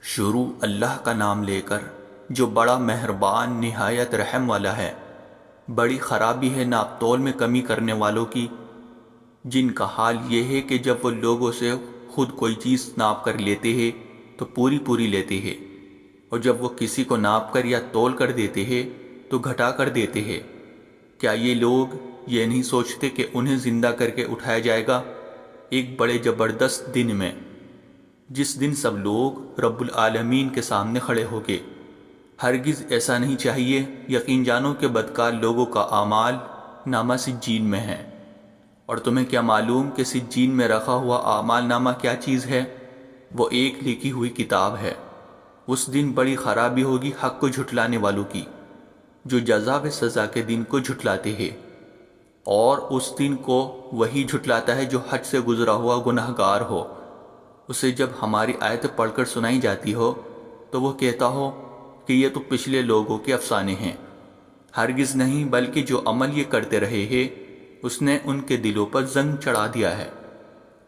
شروع اللہ کا نام لے کر جو بڑا مہربان نہایت رحم والا ہے۔ بڑی خرابی ہے ناپ تول میں کمی کرنے والوں کی، جن کا حال یہ ہے کہ جب وہ لوگوں سے خود کوئی چیز ناپ کر لیتے ہیں تو پوری پوری لیتے ہیں، اور جب وہ کسی کو ناپ کر یا تول کر دیتے ہیں تو گھٹا کر دیتے ہیں۔ کیا یہ لوگ یہ نہیں سوچتے کہ انہیں زندہ کر کے اٹھایا جائے گا ایک بڑے زبردست دن میں، جس دن سب لوگ رب العالمین کے سامنے کھڑے ہوں گے؟ ہرگز ایسا نہیں چاہیے۔ یقین جانو کہ بدکار لوگوں کا اعمال نامہ سجین میں ہے، اور تمہیں کیا معلوم کہ سجین میں رکھا ہوا اعمال نامہ کیا چیز ہے؟ وہ ایک لکھی ہوئی کتاب ہے۔ اس دن بڑی خرابی ہوگی حق کو جھٹلانے والوں کی، جو جزا و سزا کے دن کو جھٹلاتے ہیں، اور اس دن کو وہی جھٹلاتا ہے جو حد سے گزرا ہوا گنہگار ہو۔ اسے جب ہماری آیت پڑھ کر سنائی جاتی ہو تو وہ کہتا ہو کہ یہ تو پچھلے لوگوں کے افسانے ہیں۔ ہرگز نہیں، بلکہ جو عمل یہ کرتے رہے ہیں اس نے ان کے دلوں پر زنگ چڑھا دیا ہے۔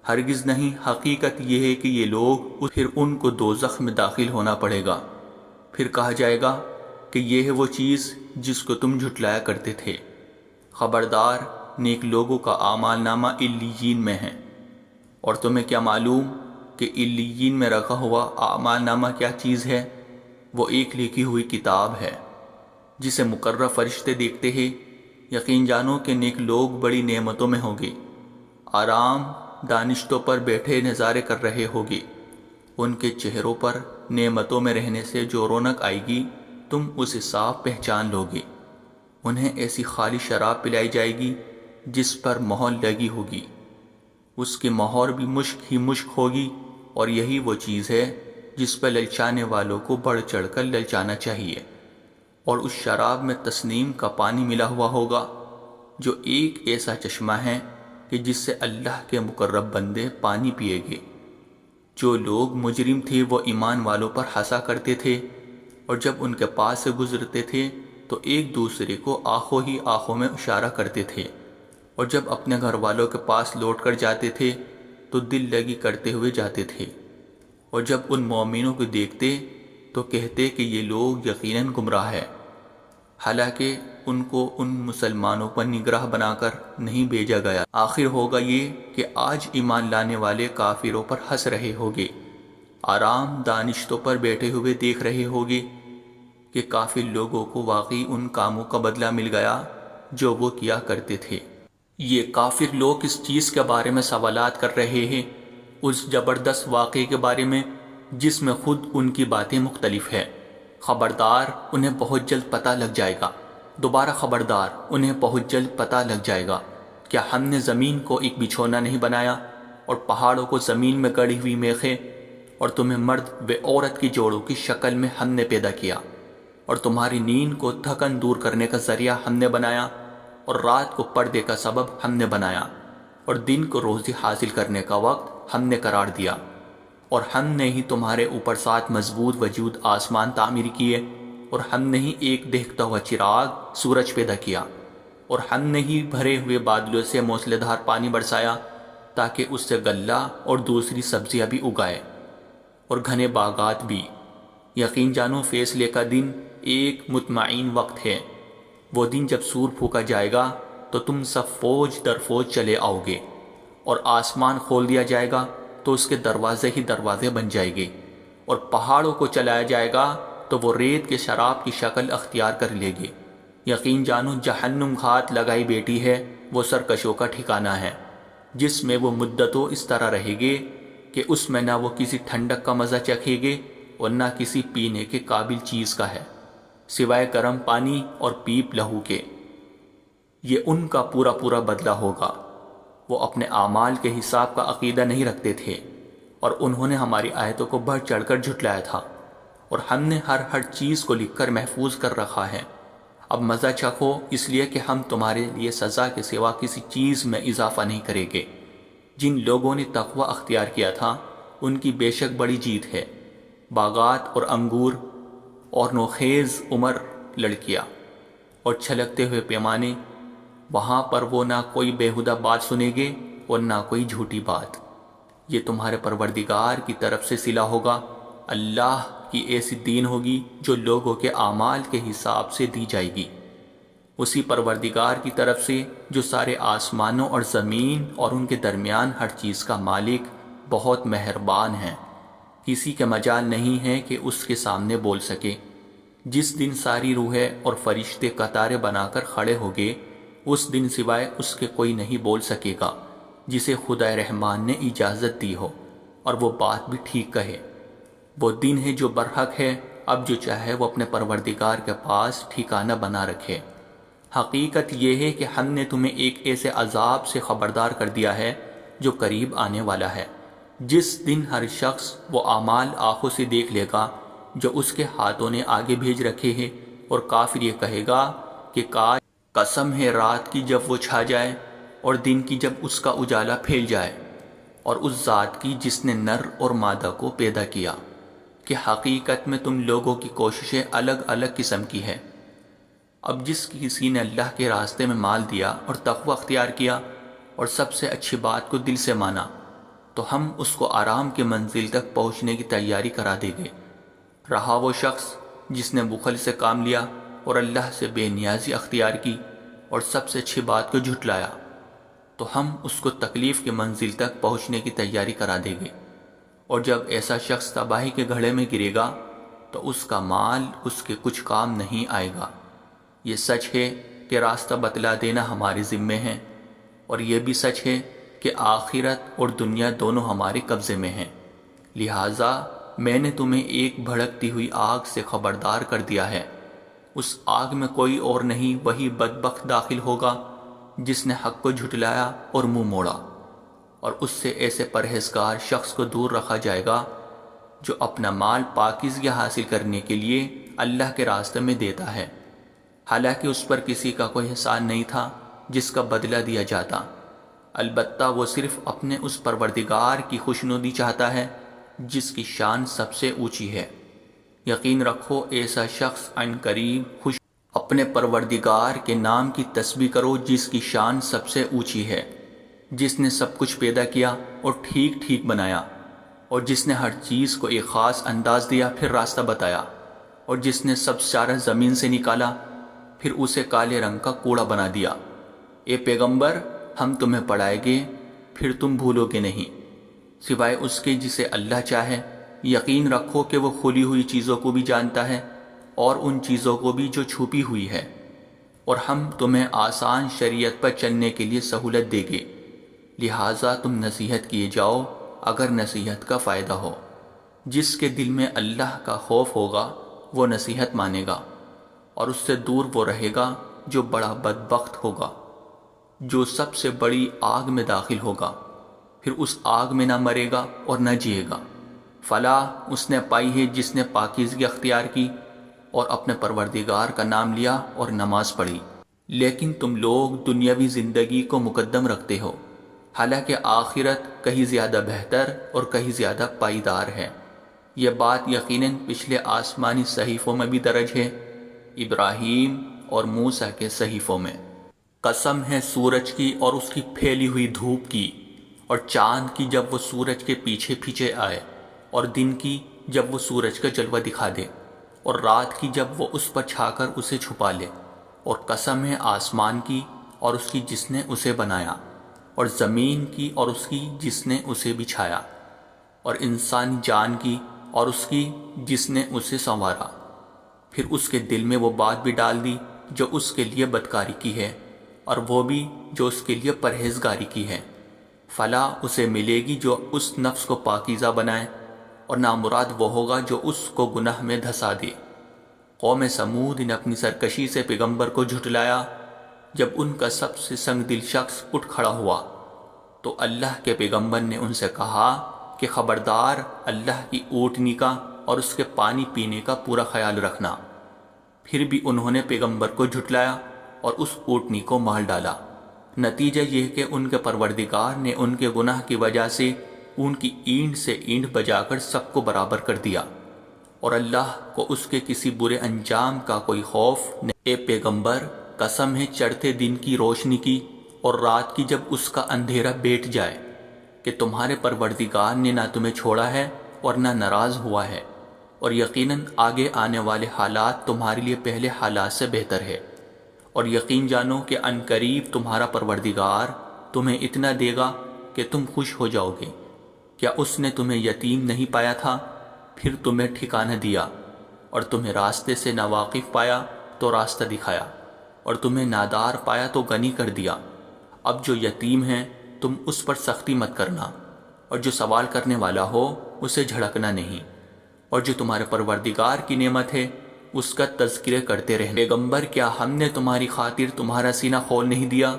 ہرگز نہیں، حقیقت یہ ہے کہ یہ لوگ پھر ان کو دوزخ میں داخل ہونا پڑے گا۔ پھر کہا جائے گا کہ یہ ہے وہ چیز جس کو تم جھٹلایا کرتے تھے۔ خبردار، نیک لوگوں کا اعمال نامہ علیین میں ہے، اور تمہیں کیا معلوم کہ علیین میں رکھا ہوا اعمال نامہ کیا چیز ہے؟ وہ ایک لکھی ہوئی کتاب ہے جسے مقرر فرشتے دیکھتے ہیں۔ یقین جانو کہ نیک لوگ بڑی نعمتوں میں ہوں گے، آرام دانشتوں پر بیٹھے نظارے کر رہے ہوگے۔ ان کے چہروں پر نعمتوں میں رہنے سے جو رونق آئے گی تم اسے صاف پہچان لوگے۔ انہیں ایسی خالی شراب پلائی جائے گی جس پر مہر لگی ہوگی، اس کی مہر بھی مشک ہی مشک ہوگی، اور یہی وہ چیز ہے جس پر للچانے والوں کو بڑھ چڑھ کر للچانا چاہیے۔ اور اس شراب میں تسنیم کا پانی ملا ہوا ہوگا، جو ایک ایسا چشمہ ہے کہ جس سے اللہ کے مقرب بندے پانی پیے گے۔ جو لوگ مجرم تھے وہ ایمان والوں پر ہنسا کرتے تھے، اور جب ان کے پاس سے گزرتے تھے تو ایک دوسرے کو آنکھوں ہی آنکھوں میں اشارہ کرتے تھے، اور جب اپنے گھر والوں کے پاس لوٹ کر جاتے تھے تو دل لگی کرتے ہوئے جاتے تھے، اور جب ان مومنوں کو دیکھتے تو کہتے کہ یہ لوگ یقیناً گمراہ ہے، حالانکہ ان کو ان مسلمانوں پر نگراہ بنا کر نہیں بھیجا گیا۔ آخر ہوگا یہ کہ آج ایمان لانے والے کافروں پر ہنس رہے ہوگے، آرام دانشتوں پر بیٹھے ہوئے دیکھ رہے ہوگے کہ کافر لوگوں کو واقعی ان کاموں کا بدلہ مل گیا جو وہ کیا کرتے تھے۔ یہ کافر لوگ اس چیز کے بارے میں سوالات کر رہے ہیں، اس زبردست واقعے کے بارے میں جس میں خود ان کی باتیں مختلف ہے۔ خبردار، انہیں بہت جلد پتہ لگ جائے گا۔ دوبارہ خبردار، انہیں بہت جلد پتہ لگ جائے گا۔ کیا ہم نے زمین کو ایک بچھونا نہیں بنایا، اور پہاڑوں کو زمین میں گڑی ہوئی میخیں، اور تمہیں مرد و عورت کی جوڑوں کی شکل میں ہم نے پیدا کیا، اور تمہاری نیند کو تھکن دور کرنے کا ذریعہ ہم نے بنایا، اور رات کو پردے کا سبب ہم نے بنایا، اور دن کو روزی حاصل کرنے کا وقت ہم نے قرار دیا، اور ہم نے ہی تمہارے اوپر 7 مضبوط وجود آسمان تعمیر کیے، اور ہم نے ہی ایک دہتا ہوا چراغ سورج پیدا کیا، اور ہم نے ہی بھرے ہوئے بادلوں سے موسلے دھار پانی برسایا تاکہ اس سے غلہ اور دوسری سبزیاں بھی اگائے، اور گھنے باغات بھی۔ یقین جانو فیصلے کا دن ایک مطمئن وقت ہے۔ وہ دن جب سور پھونکا جائے گا تو تم سب فوج در فوج چلے آؤ گے، اور آسمان کھول دیا جائے گا تو اس کے دروازے ہی دروازے بن جائے گے، اور پہاڑوں کو چلایا جائے گا تو وہ ریت کے شراب کی شکل اختیار کر لے گے۔ یقین جانو جہنم گھات لگائی بیٹی ہے، وہ سرکشوں کا ٹھکانہ ہے، جس میں وہ مدتوں اس طرح رہے گے کہ اس میں نہ وہ کسی ٹھنڈک کا مزہ چکھے گے اور نہ کسی پینے کے قابل چیز کا ہے، سوائے گرم پانی اور پیپ لہو کے۔ یہ ان کا پورا پورا بدلہ ہوگا۔ وہ اپنے اعمال کے حساب کا عقیدہ نہیں رکھتے تھے، اور انہوں نے ہماری آیتوں کو بڑھ چڑھ کر جھٹلایا تھا، اور ہم نے ہر چیز کو لکھ کر محفوظ کر رکھا ہے۔ اب مزہ چکھو، اس لیے کہ ہم تمہارے لیے سزا کے سوا کسی چیز میں اضافہ نہیں کریں گے۔ جن لوگوں نے تقوی اختیار کیا تھا ان کی بے شک بڑی جیت ہے۔ باغات اور انگور اور نوخیز عمر لڑکیاں اور چھلکتے ہوئے پیمانے، وہاں پر وہ نہ کوئی بیہودہ بات سنیں گے اور نہ کوئی جھوٹی بات۔ یہ تمہارے پروردگار کی طرف سے صلہ ہوگا، اللہ کی ایسی دین ہوگی جو لوگوں کے اعمال کے حساب سے دی جائے گی، اسی پروردگار کی طرف سے جو سارے آسمانوں اور زمین اور ان کے درمیان ہر چیز کا مالک بہت مہربان ہے۔ کسی کے مجال نہیں ہے کہ اس کے سامنے بول سکے۔ جس دن ساری روحیں اور فرشتے قطاریں بنا کر کھڑے ہوگے، اس دن سوائے اس کے کوئی نہیں بول سکے گا جسے خدا رحمان نے اجازت دی ہو اور وہ بات بھی ٹھیک کہے۔ وہ دن ہے جو برحق ہے، اب جو چاہے وہ اپنے پروردگار کے پاس ٹھکانہ بنا رکھے۔ حقیقت یہ ہے کہ ہم نے تمہیں ایک ایسے عذاب سے خبردار کر دیا ہے جو قریب آنے والا ہے، جس دن ہر شخص وہ اعمال آنکھوں سے دیکھ لے گا جو اس کے ہاتھوں نے آگے بھیج رکھے ہیں، اور کافر یہ کہے گا کہ کاش قسم ہے رات کی جب وہ چھا جائے اور دن کی جب اس کا اجالا پھیل جائے، اور اس ذات کی جس نے نر اور مادہ کو پیدا کیا، کہ حقیقت میں تم لوگوں کی کوششیں الگ الگ قسم کی ہے۔ اب جس کسی نے اللہ کے راستے میں مال دیا اور تقوی اختیار کیا اور سب سے اچھی بات کو دل سے مانا، تو ہم اس کو آرام کی منزل تک پہنچنے کی تیاری کرا دیں گے۔ رہا وہ شخص جس نے بخل سے کام لیا اور اللہ سے بے نیازی اختیار کی اور سب سے اچھی بات کو جھٹلایا، تو ہم اس کو تکلیف کی منزل تک پہنچنے کی تیاری کرا دیں گے۔ اور جب ایسا شخص تباہی کے گھڑے میں گرے گا تو اس کا مال اس کے کچھ کام نہیں آئے گا۔ یہ سچ ہے کہ راستہ بتلا دینا ہمارے ذمے ہے، اور یہ بھی سچ ہے کہ آخرت اور دنیا دونوں ہمارے قبضے میں ہیں، لہٰذا میں نے تمہیں ایک بھڑکتی ہوئی آگ سے خبردار کر دیا ہے۔ اس آگ میں کوئی اور نہیں، وہی بدبخت داخل ہوگا جس نے حق کو جھٹلایا اور منہ موڑا، اور اس سے ایسے پرہیزگار شخص کو دور رکھا جائے گا جو اپنا مال پاکیزگی حاصل کرنے کے لیے اللہ کے راستے میں دیتا ہے، حالانکہ اس پر کسی کا کوئی احسان نہیں تھا جس کا بدلہ دیا جاتا، البتہ وہ صرف اپنے اس پروردگار کی خوشنودی چاہتا ہے جس کی شان سب سے اونچی ہے۔ یقین رکھو ایسا شخص عن قریب اپنے پروردگار کے نام کی تسبیح کرو جس کی شان سب سے اونچی ہے، جس نے سب کچھ پیدا کیا اور ٹھیک ٹھیک بنایا، اور جس نے ہر چیز کو ایک خاص انداز دیا پھر راستہ بتایا، اور جس نے سب سارا زمین سے نکالا پھر اسے کالے رنگ کا کوڑا بنا دیا۔ اے پیغمبر، ہم تمہیں پڑھائیں گے پھر تم بھولو گے نہیں، سوائے اس کے جسے اللہ چاہے۔ یقین رکھو کہ وہ کھلی ہوئی چیزوں کو بھی جانتا ہے اور ان چیزوں کو بھی جو چھپی ہوئی ہے، اور ہم تمہیں آسان شریعت پر چلنے کے لیے سہولت دیں گے، لہٰذا تم نصیحت کیے جاؤ اگر نصیحت کا فائدہ ہو۔ جس کے دل میں اللہ کا خوف ہوگا وہ نصیحت مانے گا، اور اس سے دور وہ رہے گا جو بڑا بدبخت ہوگا، جو سب سے بڑی آگ میں داخل ہوگا، پھر اس آگ میں نہ مرے گا اور نہ جیے گا۔ فلاح اس نے پائی ہے جس نے پاکیزگی اختیار کی اور اپنے پروردگار کا نام لیا اور نماز پڑھی۔ لیکن تم لوگ دنیاوی زندگی کو مقدم رکھتے ہو، حالانکہ آخرت کہیں زیادہ بہتر اور کہیں زیادہ پائیدار ہے۔ یہ بات یقیناً پچھلے آسمانی صحیفوں میں بھی درج ہے، ابراہیم اور موسیٰ کے صحیفوں میں۔ قسم ہے سورج کی اور اس کی پھیلی ہوئی دھوپ کی، اور چاند کی جب وہ سورج کے پیچھے پیچھے آئے، اور دن کی جب وہ سورج کا جلوہ دکھا دے، اور رات کی جب وہ اس پر چھا کر اسے چھپا لے۔ اور قسم ہے آسمان کی اور اس کی جس نے اسے بنایا، اور زمین کی اور اس کی جس نے اسے بچھایا، اور انسانی جان کی اور اس کی جس نے اسے سنوارا، پھر اس کے دل میں وہ بات بھی ڈال دی جو اس کے لیے بدکاری کی ہے، اور وہ بھی جو اس کے لیے پرہیزگاری کی ہے۔ فلاح اسے ملے گی جو اس نفس کو پاکیزہ بنائے، اور نامراد وہ ہوگا جو اس کو گناہ میں دھسا دے۔ قوم سمود نے اپنی سرکشی سے پیغمبر کو جھٹلایا۔ جب ان کا سب سے سنگ دل شخص اٹھ کھڑا ہوا تو اللہ کے پیغمبر نے ان سے کہا کہ خبردار، اللہ کی اونٹنی کا اور اس کے پانی پینے کا پورا خیال رکھنا۔ پھر بھی انہوں نے پیغمبر کو جھٹلایا اور اس اونٹنی کو مار ڈالا۔ نتیجہ یہ کہ ان کے پروردگار نے ان کے گناہ کی وجہ سے ان کی اینٹ سے اینٹ بجا کر سب کو برابر کر دیا، اور اللہ کو اس کے کسی برے انجام کا کوئی خوف نہیں۔ اے پیغمبر، قسم ہے چڑھتے دن کی روشنی کی اور رات کی جب اس کا اندھیرا بیٹھ جائے، کہ تمہارے پروردگار نے نہ تمہیں چھوڑا ہے اور نہ ناراض ہوا ہے۔ اور یقیناً آگے آنے والے حالات تمہارے لیے پہلے حالات سے بہتر ہے، اور یقین جانو کہ عنقریب تمہارا پروردگار تمہیں اتنا دے گا کہ تم خوش ہو جاؤ گے۔ کیا اس نے تمہیں یتیم نہیں پایا تھا، پھر تمہیں ٹھکانہ دیا، اور تمہیں راستے سے ناواقف پایا تو راستہ دکھایا، اور تمہیں نادار پایا تو غنی کر دیا۔ اب جو یتیم ہیں تم اس پر سختی مت کرنا، اور جو سوال کرنے والا ہو اسے جھڑکنا نہیں، اور جو تمہارے پروردگار کی نعمت ہے اس کا تذکرہ کرتے رہنا۔ پیغمبر، کیا ہم نے تمہاری خاطر تمہارا سینہ کھول نہیں دیا،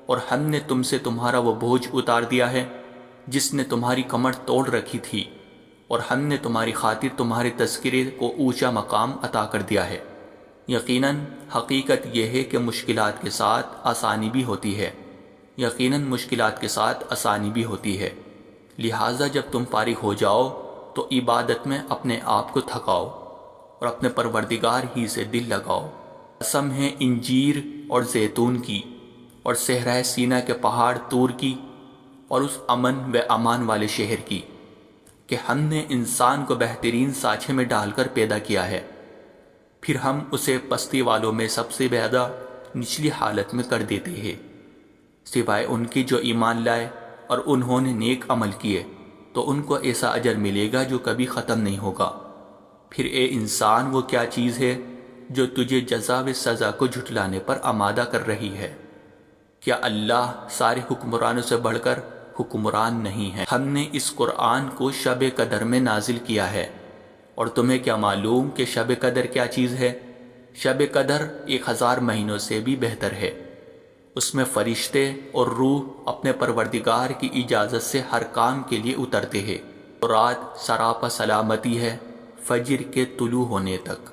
اور ہم نے تم سے تمہارا وہ بوجھ اتار دیا ہے جس نے تمہاری کمر توڑ رکھی تھی، اور ہم نے تمہاری خاطر تمہارے تذکرے کو اونچا مقام عطا کر دیا ہے۔ یقیناً حقیقت یہ ہے کہ مشکلات کے ساتھ آسانی بھی ہوتی ہے، یقیناً مشکلات کے ساتھ آسانی بھی ہوتی ہے، لہٰذا جب تم فارغ ہو جاؤ تو عبادت میں اپنے آپ کو تھکاؤ اور اپنے پروردگار ہی سے دل لگاؤ۔ قسم ہے انجیر اور زیتون کی، اور صحرائے سینا کے پہاڑ طور کی، اور اس امن و امان والے شہر کی، کہ ہم نے انسان کو بہترین سانچے میں ڈال کر پیدا کیا ہے، پھر ہم اسے پستی والوں میں سب سے زیادہ نچلی حالت میں کر دیتے ہیں، سوائے ان کی جو ایمان لائے اور انہوں نے نیک عمل کیے، تو ان کو ایسا اجر ملے گا جو کبھی ختم نہیں ہوگا۔ پھر اے انسان، وہ کیا چیز ہے جو تجھے جزا و سزا کو جھٹلانے پر آمادہ کر رہی ہے؟ کیا اللہ سارے حکمرانوں سے بڑھ کر حکمران نہیں ہے؟ ہم نے اس قرآن کو شب قدر میں نازل کیا ہے، اور تمہیں کیا معلوم کہ شب قدر کیا چیز ہے؟ شب قدر 1000 مہینوں سے بھی بہتر ہے۔ اس میں فرشتے اور روح اپنے پروردگار کی اجازت سے ہر کام کے لیے اترتے ہیں، اور رات سراپا سلامتی ہے فجر کے طلوع ہونے تک۔